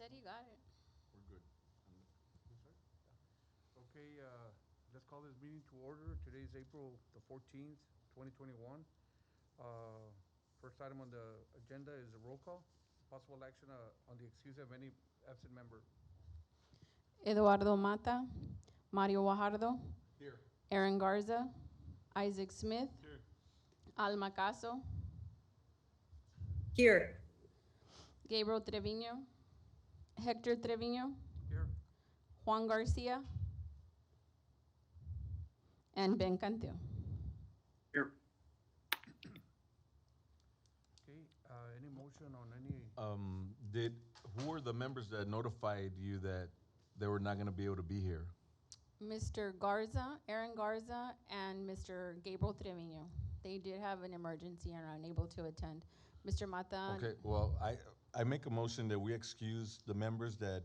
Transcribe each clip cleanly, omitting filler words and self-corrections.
said he got it. We're good. Yes, sir. Okay, let's call this meeting to order. Today's April the 14th, 2021. Uh, First item on the agenda is a roll call. Possible action on the excuse of any absent member. Eduardo Mata, Mario Guajardo, Here. Aaron Garza, Isaac Smith, Here. Alma Caso, Here. Gabriel Trevino, Hector Trevino, Here. Juan Garcia, and Ben Cantu. Here. Okay, any motion on any, Who were the members that notified you that they were not gonna be able to be here? Mr. Garza, Aaron Garza, and Mr. Gabriel Trevino. They did have an emergency and are unable to attend. Mr. Mata. Okay, well, I make a motion that we excuse the members that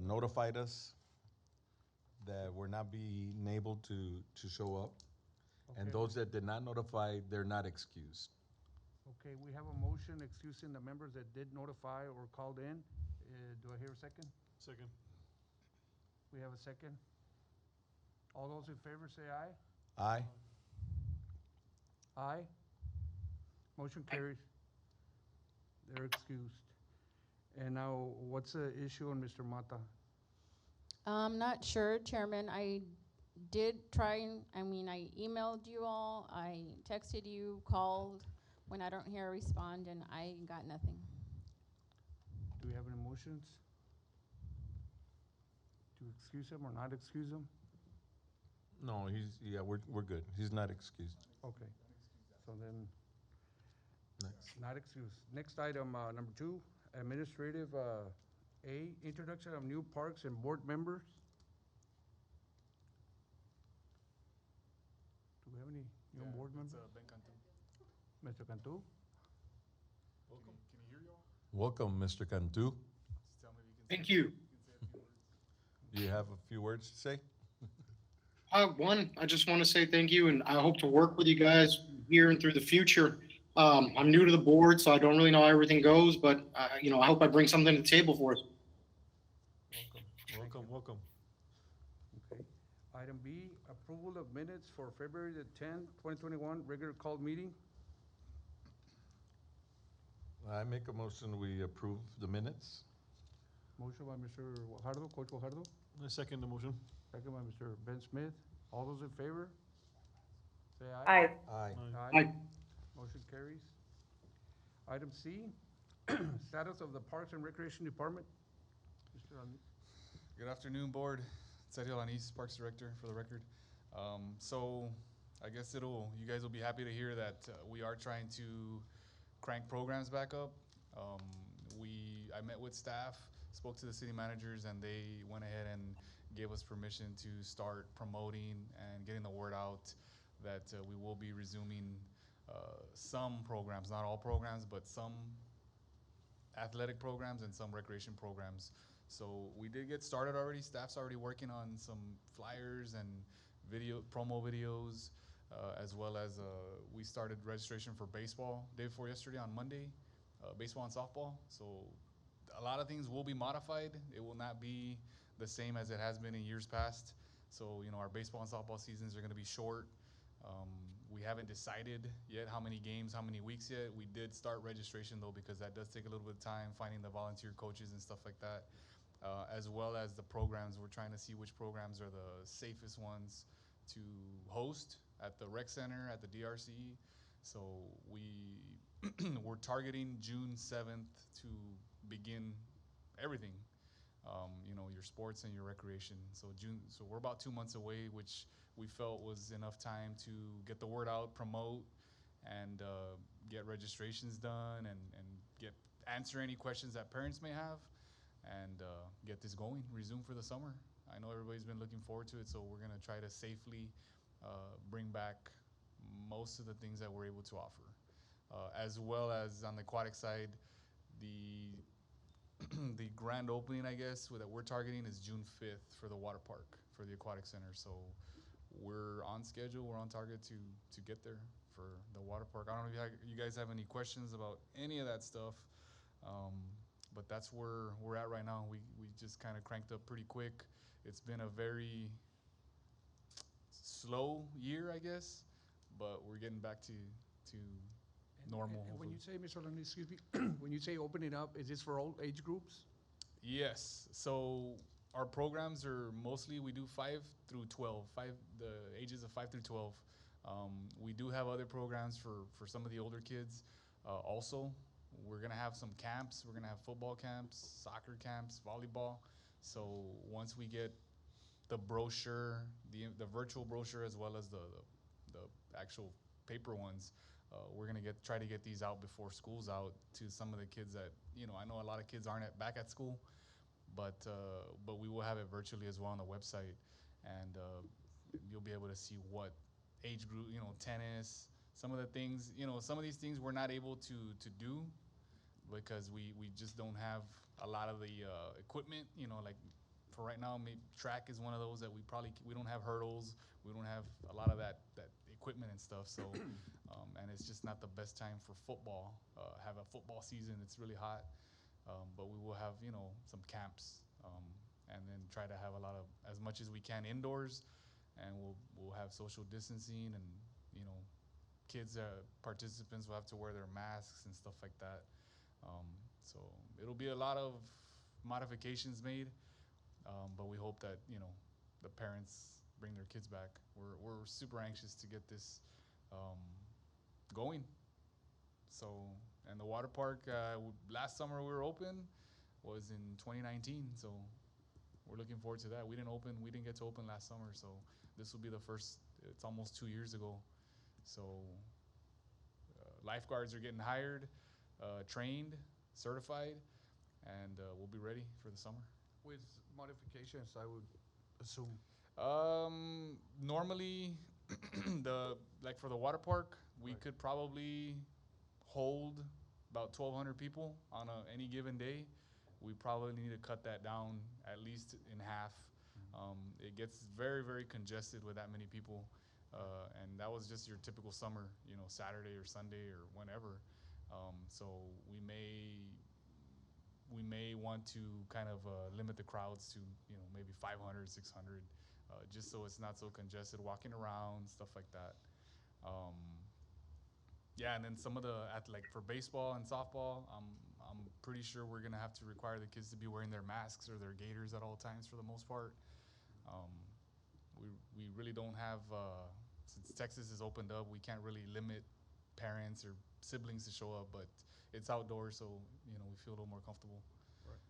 notified us that we're not being able to show up. And Okay. those that did not notify, they're not excused. okay, we have a motion excusing the members that did notify or called in. Do I hear a second? Second. We have a second. All those in favor say aye. Aye? Aye. Motion carries. They're excused. And now, what's the issue on Mr. Mata? I'm not sure, Chairman. I did try, I emailed you all, I texted you, called. When I don't hear a respond, and I got nothing. Do we have any motions? To excuse him or not excuse him? No, we're good. He's not excused. Okay. So then, Next. not excused. Next item, number 2, administrative, A, introduction of new parks and board members. Do we have any new board members? Ben Cantu. Mr. Cantu? Welcome. Can you hear y'all? Welcome, Mr. Cantu. Just tell me if you can. Thank you. You can say a few words. Do you have a few words to say? One, I just want to say thank you, and I hope to work with you guys here and through the future. I'm new to the board, so I don't really know how everything goes, but I hope I bring something to the table for us. Welcome. Okay. Item B, approval of minutes for February the 10th, 2021, regular called meeting. I make a motion, we approve the minutes. Motion by Mr. Guajardo, Coach Guajardo, I second the motion. second by Mr. Ben Smith. All those in favor? Say aye. Aye. Aye. Motion carries. Item C, status of the Parks and Recreation Department. Mr. Alniz. Good afternoon, Board. Sergio Lanis, Parks Director, for the record. So I guess you guys will be happy to hear that we are trying to crank programs back up. I met with staff, spoke to the city managers, and they went ahead and gave us permission to start promoting and getting the word out that we will be resuming some programs, not all programs, but some athletic programs and some recreation programs. So we did get started already. Staff's already working on some flyers and promo videos, as well as we started registration for baseball day before yesterday on Monday, baseball and softball. So a lot of things will be modified. It will not be the same as it has been in years past. So, our baseball and softball seasons are gonna be short. We haven't decided yet how many games, how many weeks yet. We did start registration though, because that does take a little bit of time, finding the volunteer coaches and stuff like that. As well as the programs. We're trying to see which programs are the safest ones to host at the rec center, at the DRC. So we're targeting June 7th to begin everything, your sports and your recreation. So we're about 2 months away, which we felt was enough time to get the word out, promote, and get registrations done, and answer any questions that parents may have, and get this going, resume for the summer. I know everybody's been looking forward to it, so we're gonna try to safely bring back most of the things that we're able to offer. As well as on the aquatic side, the the grand opening, I guess, that we're targeting is June 5th for the water park, for the aquatic center. So we're on schedule, we're on target to get there for the water park. I don't know if you guys have any questions about any of that stuff, but that's where we're at right now. We just kind of cranked up pretty quick. It's been a very slow year, I guess, but we're getting back to normal. And when hopefully. you say, Mr. Alani, excuse me, when you say open it up, is this for all age groups? Yes. So our programs are mostly we do 5 through 12, the ages of 5 through 12. We do have other programs for some of the older kids. Also, we're gonna have some camps. We're gonna have football camps, soccer camps, volleyball. So once we get the brochure, the virtual brochure as well as the actual paper ones, we're gonna try to get these out before school's out to some of the kids that I know a lot of kids aren't back at school, but we will have it virtually as well on the website, and you'll be able to see what age group, tennis, some of the things, some of these things we're not able to do because we just don't have a lot of the equipment, like for right now, maybe track is one of those that we don't have hurdles, we don't have a lot of that equipment and stuff, so and it's just not the best time for football. Have a football season, it's really hot, but we will have some camps, and then try to have a lot of as much as we can indoors, and we'll have social distancing, and kids participants will have to wear their masks and stuff like that. So it'll be a lot of modifications made, but we hope that the parents bring their kids back. We're super anxious to get this going. So, and the water park, last summer we were open was in 2019. So we're looking forward to that. We didn't get to open last summer. So this will be the first, it's almost 2 years ago. So lifeguards are getting hired, trained, certified, and we'll be ready for the summer. With modifications, I would assume. Normally, for the water park, we Right. could probably hold about 1,200 people on any given day. We probably need to cut that down at least in half. It gets very, very congested with that many people, and that was just your typical summer, Saturday or Sunday or whenever. So we may want to kind of limit the crowds to maybe 500, 600, just so it's not so congested walking around, stuff like that. Yeah, and then some of like for baseball and softball, I'm pretty sure we're gonna have to require the kids to be wearing their masks or their gaiters at all times for the most part. We really don't have, since Texas has opened up, we can't really limit parents or siblings to show up, but it's outdoors, so we feel a little more comfortable. Right.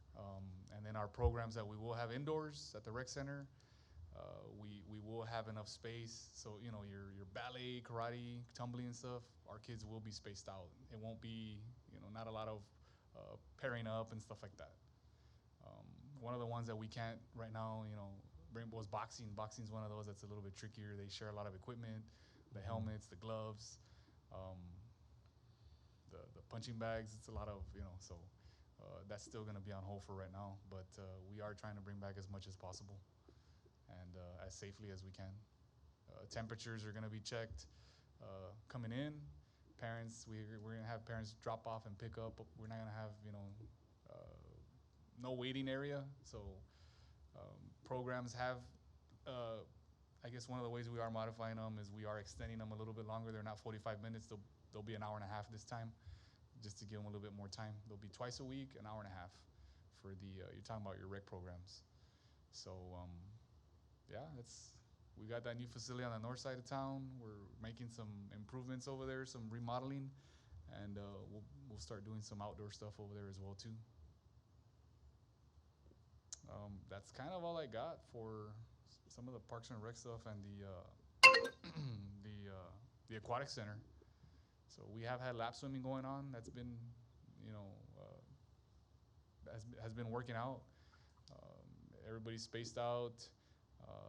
And then our programs that we will have indoors at the rec center, we will have enough space, so your ballet, karate, tumbling and stuff, our kids will be spaced out. It won't be not a lot of pairing up and stuff like that. One of the ones that we can't right now bring was boxing. Boxing's one of those that's a little bit trickier. They share a lot of equipment, the helmets, the gloves, the punching bags. It's a lot of so that's still going to be on hold for right now, but we are trying to bring back as much as possible and as safely as we can. Temperatures are going to be checked coming in. Parents, we're going to have parents drop off and pick up. We're not going to have no waiting area. So programs have, I guess one of the ways we are modifying them is we are extending them a little bit longer. They're not 45 minutes. They'll be an hour and a half this time, just to give them a little bit more time. They'll be twice a week, an hour and a half for you're talking about your rec programs. So yeah, we got that new facility on the north side of town. We're making some improvements over there, some remodeling, and we'll start doing some outdoor stuff over there as well too. That's kind of all I got for some of the Parks and Rec stuff and the aquatic center. So we have had lap swimming going on. That's been, has been working out. Everybody's spaced out.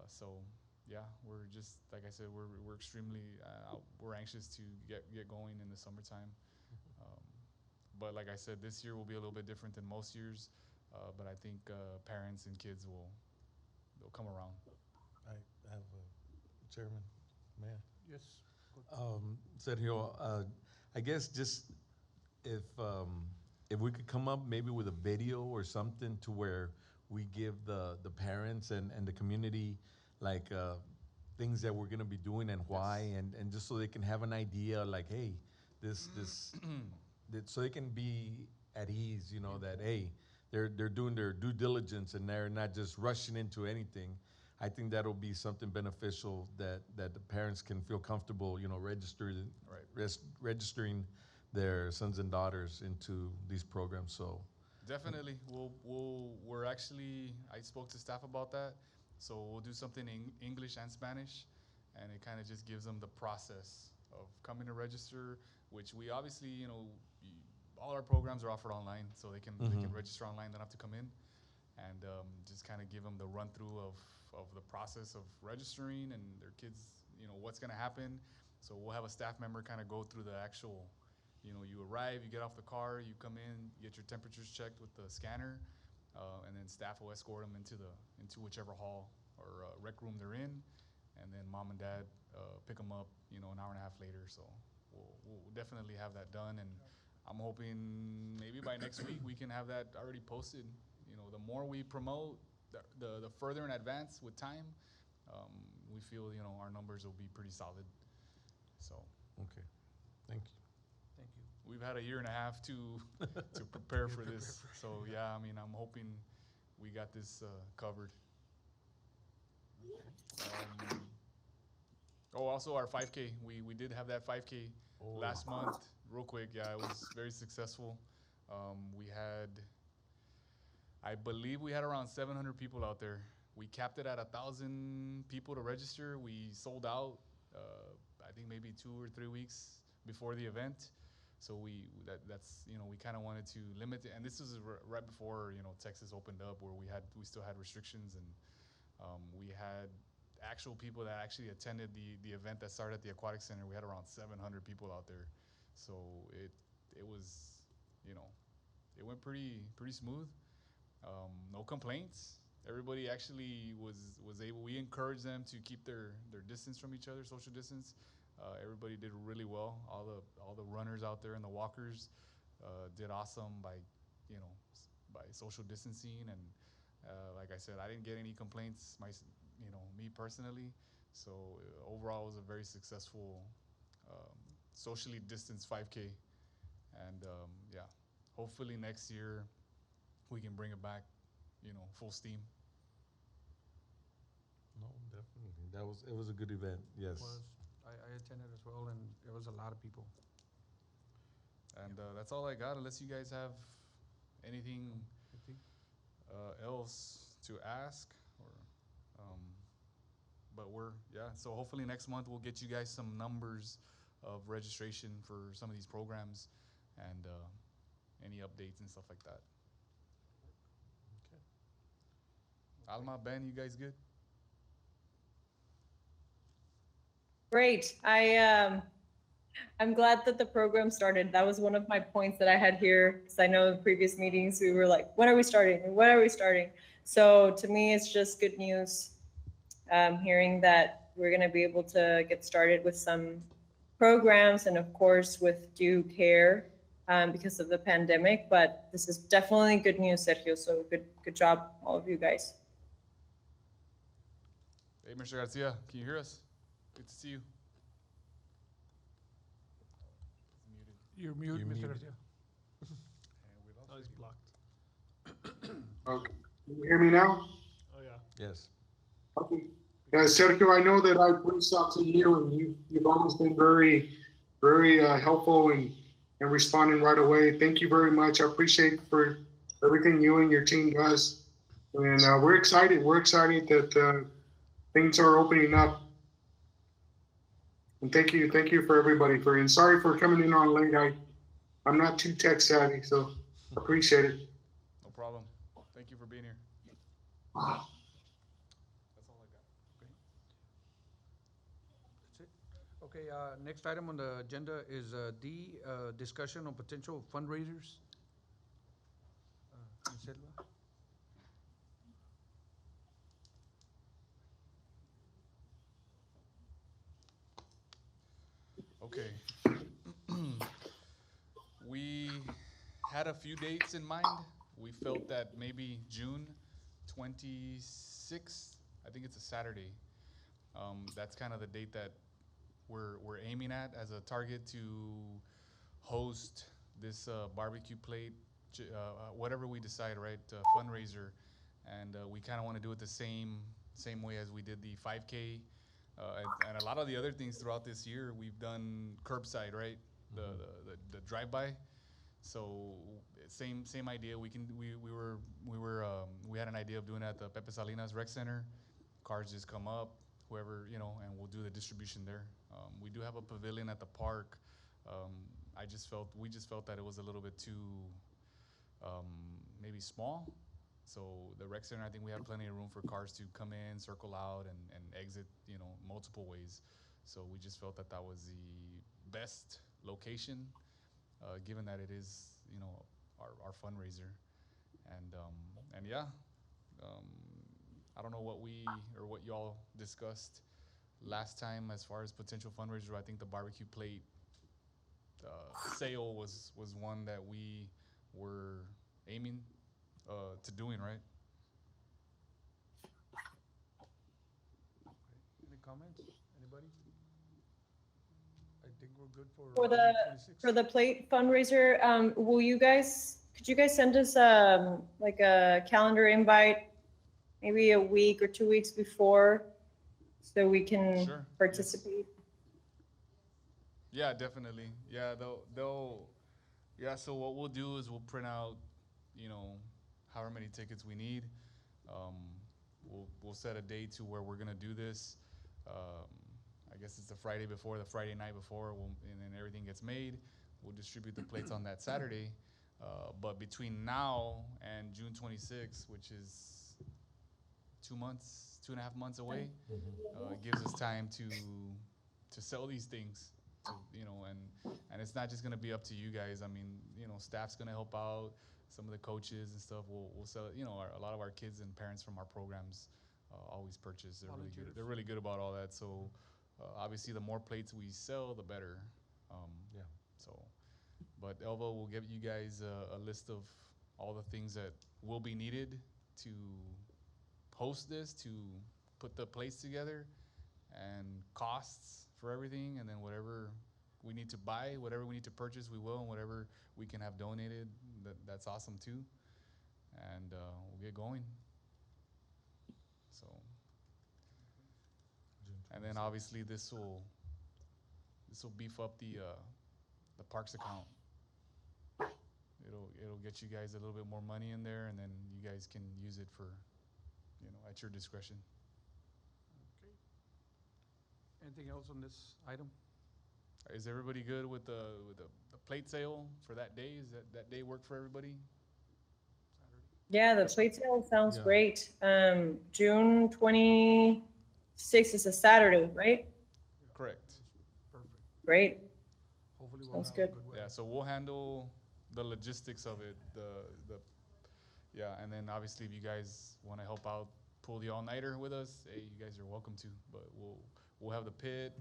So yeah, we're just like I said, we're extremely we're anxious to get going in the summertime. But like I said, this year will be a little bit different than most years. But I think parents and kids they'll come around. I have Chairman, Mayor. Yes. Sergio, I guess just if if we could come up maybe with a video or something to where we give the parents and the community like things that we're gonna be doing and why, and just so they can have an idea, like, hey, this that so they can be at ease, you know, that hey, they're doing their due diligence and they're not just rushing into anything. I think that'll be something beneficial that the parents can feel comfortable, you know, registering their sons and daughters into these programs. So Definitely. We're actually, I spoke to staff about that. So we'll do something in English and Spanish, and it kind of just gives them the process of coming to register, which we obviously, you know, all our programs are offered online, so they can register online, don't have to come in, and just kind of give them the run through of the process of registering and their kids, you know, what's going to happen. So we'll have a staff member kind of go through the actual, you know, you arrive, you get off the car, you come in, you get your temperatures checked with the scanner, and then staff will escort them into whichever hall or rec room they're in, and then mom and dad pick them up, you know, an hour and a half later. So we'll definitely have that done, and I'm hoping maybe by next week we can have that already posted. You know, the more we promote, the further in advance with time, we feel, you know, our numbers will be pretty solid. So okay, thank you. Thank you. we've had a year and a half to prepare for this. So yeah, I mean, I'm hoping we got this covered. Also our 5K. We did have that 5K last month. Real quick, yeah, it was very successful. We had, I believe we had around 700 people out there. We capped it at 1,000 people to register. We sold out, I think maybe 2 or 3 weeks before the event. So that's you know, we kind of wanted to limit it, and this is right before, you know, Texas opened up, where we still had restrictions, and we had actual people that actually attended the event that started at the Aquatic Center. We had around 700 people out there, so it was, you know, it went pretty smooth. No complaints. Everybody actually was able. We encouraged them to keep their distance from each other, social distance. Everybody did really well. All the runners out there and the walkers did awesome by, you know, by social distancing. And like I said, I didn't get any complaints. Me personally. So overall, it was a very successful socially distanced 5K. And yeah, hopefully next year we can bring it back, you know, full steam. No, definitely. It was a good event. Yes. It was. I attended as well, and it was a lot of people. And that's all I got, unless you guys have anything else to ask. But so hopefully next month we'll get you guys some numbers of registration for some of these programs, and any updates and stuff like that. Okay. Alma, Ben, you guys good? Great. I'm glad that the program started. That was one of my points that I had here, because I know in previous meetings we were like, when are we starting? When are we starting? So to me, it's just good news hearing that we're going to be able to get started with some programs, and of course with due care because of the pandemic. But this is definitely good news, Sergio. So good job, all of you guys. Hey, Mr. Garcia, can you hear us? Good to see you. You're mute, You're Mr. muted. Garcia. Oh, He's blocked. Okay. Can you hear me now? Oh, yeah. Yes. Okay. Sergio, I know that I've reached out to you, and you've always been very, very helpful and responding right away. Thank you very much. I appreciate for everything you and your team does. And we're excited. We're excited that things are opening up. And thank you for everybody and sorry for coming in on late. I'm not too tech savvy, so appreciate it. No problem. Thank you for being here. Wow. That's all I got. That's it. Okay, next item on the agenda is D, discussion on potential fundraisers. Ms. Silva? Okay. We had a few dates in mind. We felt that maybe June 26th, I think it's a Saturday. That's kind of the date that we're aiming at as a target to host this barbecue plate, whatever we decide, right? Fundraiser, and we kind of want to do it the same way as we did the 5K, and a lot of the other things throughout this year. We've done curbside, right? The drive-by. So same idea. We had an idea of doing it at the Pepe Salinas Rec Center. Cars just come up, whoever, and we'll do the distribution there. We do have a pavilion at the park. We just felt that it was a little bit too maybe small. So the rec center, I think we have plenty of room for cars to come in, circle out, and exit, multiple ways. So we just felt that that was the best location, given that it is, our fundraiser. And yeah, I don't know what y'all discussed last time as far as potential fundraiser. I think the barbecue plate sale was one that we were aiming to doing, right? Any comments? Anybody? I think we're good for. For the June 26th. for the plate fundraiser, could you guys send us like a calendar invite, maybe a week or 2 weeks before, so we can Sure, yes. participate? Yeah, definitely. Yeah, yeah, so what we'll do is we'll print out, however many tickets we need. We'll set a date to where we're gonna do this. I guess it's the Friday night before, and then everything gets made. We'll distribute the plates on that Saturday. But between now and June 26th, which is 2.5 months away, it gives us time to sell these things. And it's not just gonna be up to you guys. I mean, staff's gonna help out. Some of the coaches and stuff will sell it. A lot of our kids and parents from our programs always purchase. They're really good. Volunteers. They're really good about all that. So obviously, the more plates we sell, the better. Yeah. So, but Elva will give you guys a list of all the things that will be needed to host this, to put the plates together, and costs for everything, and then whatever we need to buy, whatever we need to purchase, we will, and whatever we can have donated, that's awesome too. And we'll get going. So, and then obviously this will beef up the parks account. It'll get you guys a little bit more money in there, and then you guys can use it for, at your discretion. Okay. Anything else on this item? Is everybody good with the plate sale for that day? Is that day work for everybody? Saturday? Yeah, the plate sale sounds Yeah. great. June 26th is a Saturday, right? Correct. Perfect. Great. Hopefully we'll Sounds have good. a good weather. Yeah, so we'll handle the logistics of it, and then obviously if you guys want to help out, pull the all-nighter with us, hey, you guys are welcome to, but we'll have the pit,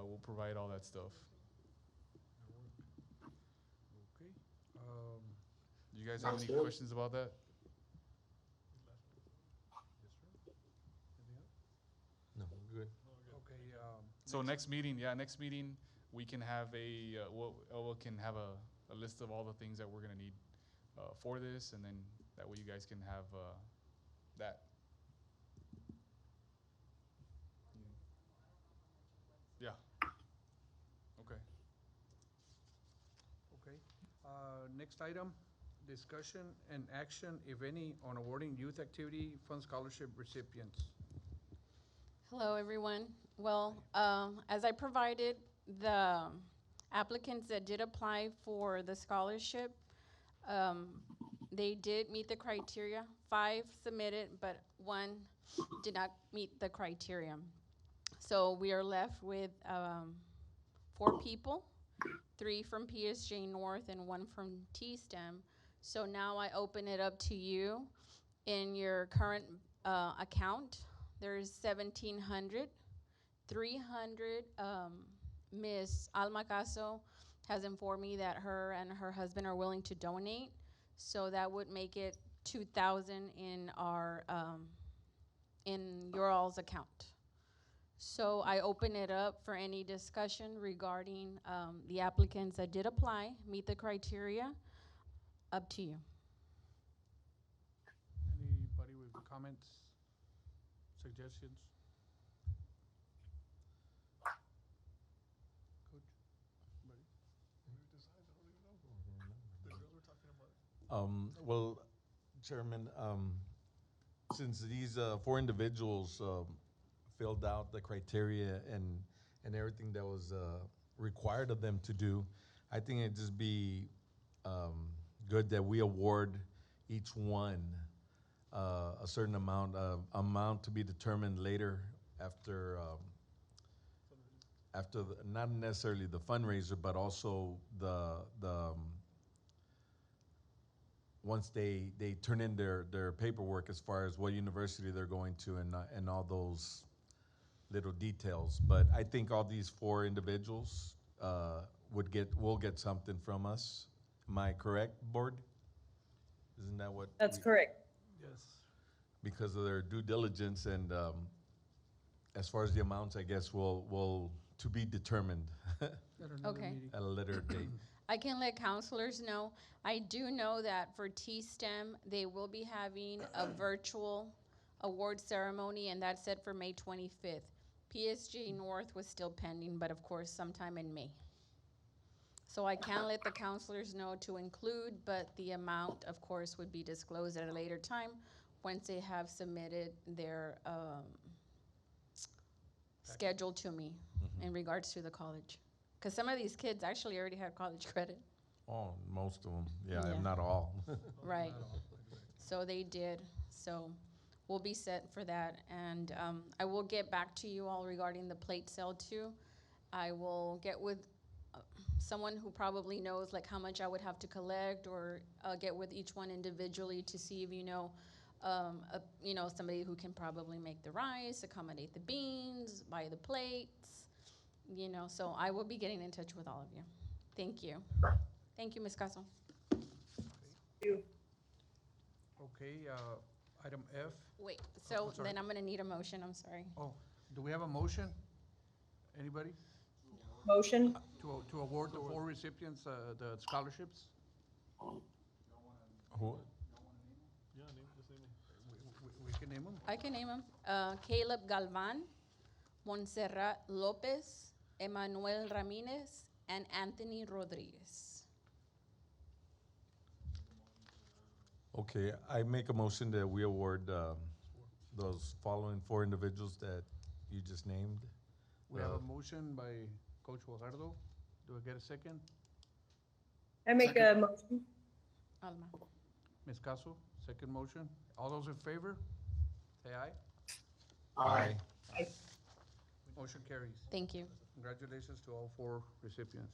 we'll provide all that stuff. Okay. You guys have Sounds any good. questions about that? Anything else? No, we're good. Okay, So next meeting, we can have we'll can have a list of all the things that we're gonna need for this, and then that way you guys can have that. Yeah. Okay. okay. Next item, discussion and action, if any, on awarding youth activity fund scholarship recipients. Hello, everyone. Well, as I provided the applicants that did apply for the scholarship, they did meet the criteria. 5 submitted, but 1 did not meet the criteria. So we are left with 4 people, 3 from PSJ North and 1 from T-STEM. So now I open it up to you. In your current account, there's 1,700. 300, Miss Alma Caso has informed me that her and her husband are willing to donate. So that would make it 2,000 in our, in your all's account. So I open it up for any discussion regarding the applicants that did apply, meet the criteria. Up to you. Anybody with comments, suggestions? Coach? Well, Chairman, since these 4 individuals filled out the criteria and everything that was required of them to do, I think it'd just be good that we award each one a certain amount to be determined later after not necessarily the fundraiser, but also the once they turn in their paperwork as far as what university they're going to and all those little details. But I think all these 4 individuals will get something from us. Am I correct, board? Isn't that what? That's correct. Yes. Because of their due diligence and as far as the amounts, I guess will to be determined At another Okay. meeting. at a later date. I can let counselors know. I do know that for T-STEM, they will be having a virtual award ceremony, and that's set for May 25th. PSG North was still pending, but of course sometime in May. So I can let the counselors know to include, but the amount, of course, would be disclosed at a later time once they have submitted their schedule to me in regards to the college. Because some of these kids actually already have college credit. Oh, most of them, yeah, Yeah. if not all. Right. So they did. So we'll be set for that. And I will get back to you all regarding the plate sale too. I will get with someone who probably knows like how much I would have to collect, or get with each one individually to see if somebody who can probably make the rice, accommodate the beans, buy the plates, so I will be getting in touch with all of you. Thank you. Thank you, Ms. Caso. You. Okay, item F. Wait, I'm so sorry. then I'm gonna need a motion, I'm sorry. Oh, do we have a motion? Anybody? Motion? To award the 4 recipients the scholarships? Who? We can name them? I can name them. Caleb Galvan, Montserrat Lopez, Emmanuel Ramirez, and Anthony Rodriguez. Okay, I make a motion that we award those following 4 individuals that you just named. We have a motion by Coach Guajardo. Do I get a second? I make a motion. Alma. Ms. Caso, second motion. All those in favor? Say aye. Aye. Motion carries. Thank you. Congratulations to all 4 recipients.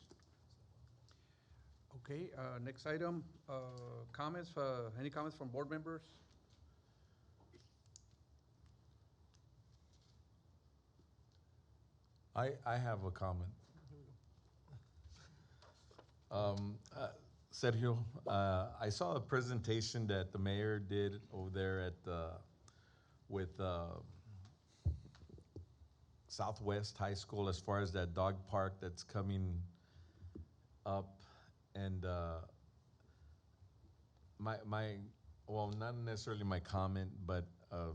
Okay, next item, comments, any comments from board members? I have a comment. Sergio, I saw a presentation that the mayor did over there at with Southwest High School as far as that dog park that's coming up, and well, not necessarily my comment, but a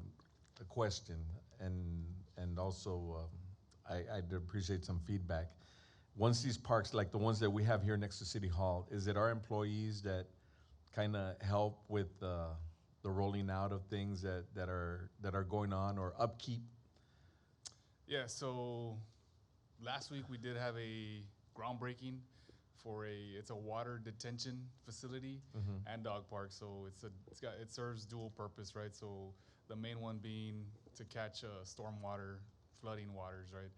question, and also I'd appreciate some feedback. Once these parks, like the ones that we have here next to City Hall, is it our employees that kind of help with the rolling out of things that are going on, or upkeep? Yeah, so last week we did have a groundbreaking for it's a water detention facility and dog park. So it serves dual purpose, right? So the main one being to catch stormwater, flooding waters, right?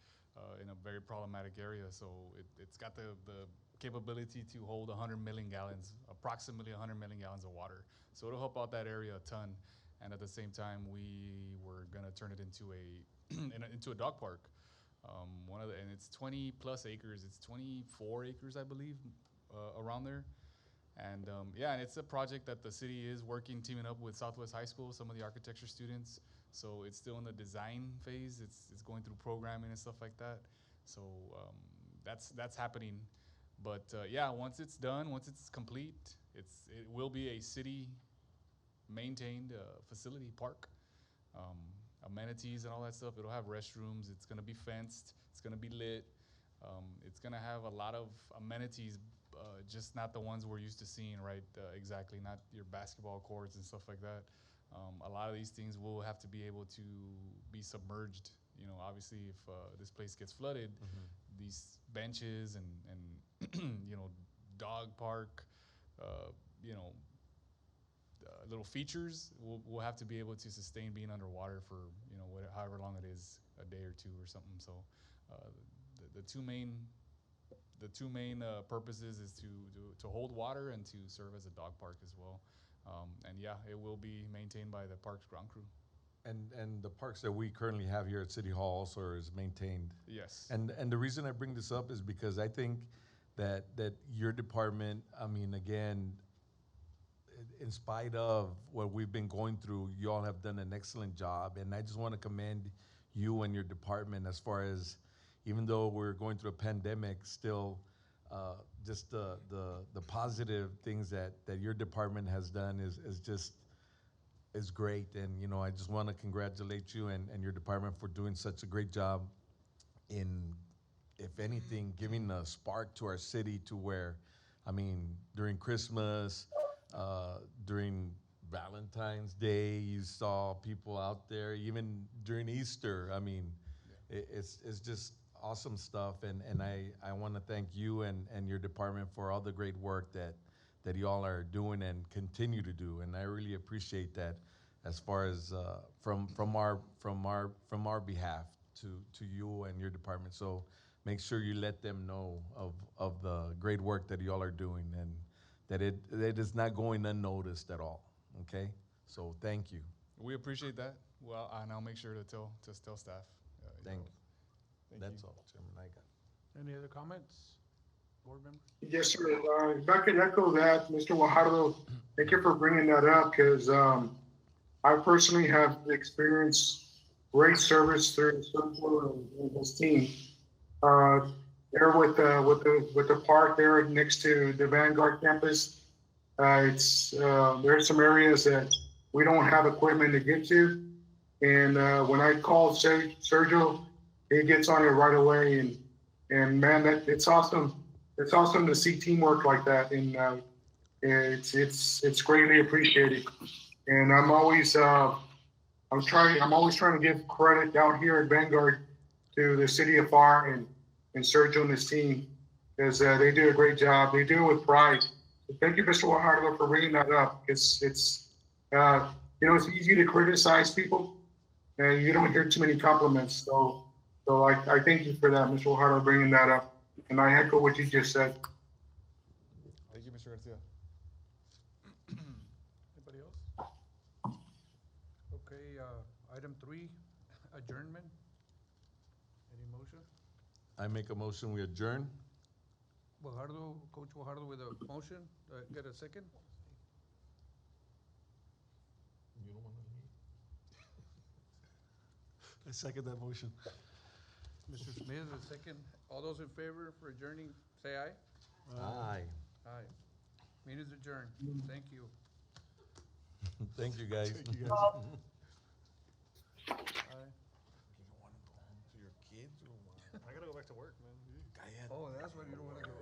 In a very problematic area. So it's got the capability to hold 100 million gallons, approximately 100 million gallons of water. So it'll help out that area a ton. And at the same time, we were gonna turn it into into a dog park. And it's 20 plus acres. It's 24 acres, I believe, around there. And and it's a project that the city is working, teaming up with Southwest High School, some of the architecture students. So it's still in the design phase. It's going through programming and stuff like that. So that's happening. But once it's done, once it's complete, it will be a city maintained facility park. Amenities and all that stuff. It'll have restrooms. It's gonna be fenced. It's gonna be lit. It's gonna have a lot of amenities, just not the ones we're used to seeing, right? Exactly, not your basketball courts and stuff like that. A lot of these things will have to be able to be submerged. You know, obviously, if this place gets flooded, these benches and dog park, you know, little features will have to be able to sustain being underwater for however long it is, a day or two or something. So the two main purposes is to hold water and to serve as a dog park as well. It will be maintained by the parks ground crew. And the parks that we currently have here at City Hall also is maintained. Yes. And the reason I bring this up is because I think that your department, I mean, again, in spite of what we've been going through, you all have done an excellent job. And I just want to commend you and your department as far as, even though we're going through a pandemic, still just the positive things that your department has done is great. And, I just want to congratulate you and your department for doing such a great job in, if anything, giving a spark to our city to where, I mean, during Christmas, during Valentine's Day, you saw people out there, even during Easter. I mean, it's just awesome stuff. And I want to thank you and your department for all the great work that you all are doing and continue to do. And I really appreciate that as far as from our behalf to you and your department. So make sure you let them know of the great work that you all are doing, and that it is not going unnoticed at all. Okay? So thank you. We appreciate that. Well, and I'll make sure to tell staff. Thank you. Thank That's you. all, Chairman. I got. Any other comments, board members? Yes, sir. If I could echo that, Mr. Guajardo, thank you for bringing that up, because I personally have experienced great service through Sergio and his team. There with the park there next to the Vanguard campus, there's some areas that we don't have equipment to get to, and when I call Sergio, he gets on it right away, and man, it's awesome. It's awesome to see teamwork like that, and it's greatly appreciated. And I'm always trying to give credit out here at Vanguard to the city of Pharr and Sergio and his team, because they do a great job. They do it with pride. So thank you, Mr. Guajardo, for bringing that up. It's easy to criticize people, and you don't hear too many compliments. So I thank you for that, Mr. Guajardo, bringing that up. And I echo what you just said. Thank you, Mr. Garcia. Anybody else? Okay, item 3, adjournment. Any motion? I make a motion, we adjourn. Coach Guajardo with a motion. Get a second? You don't want to leave? I second that motion. Mr. Smith, a second. All those in favor for adjourning, say aye. Aye. Aye. Meeting is adjourned. Thank you. Thank you, guys. Thank you, guys. Aye. Do you want to go home to your kids or what? I gotta go back to work, man. Cállate. Oh, that's why you don't want to go.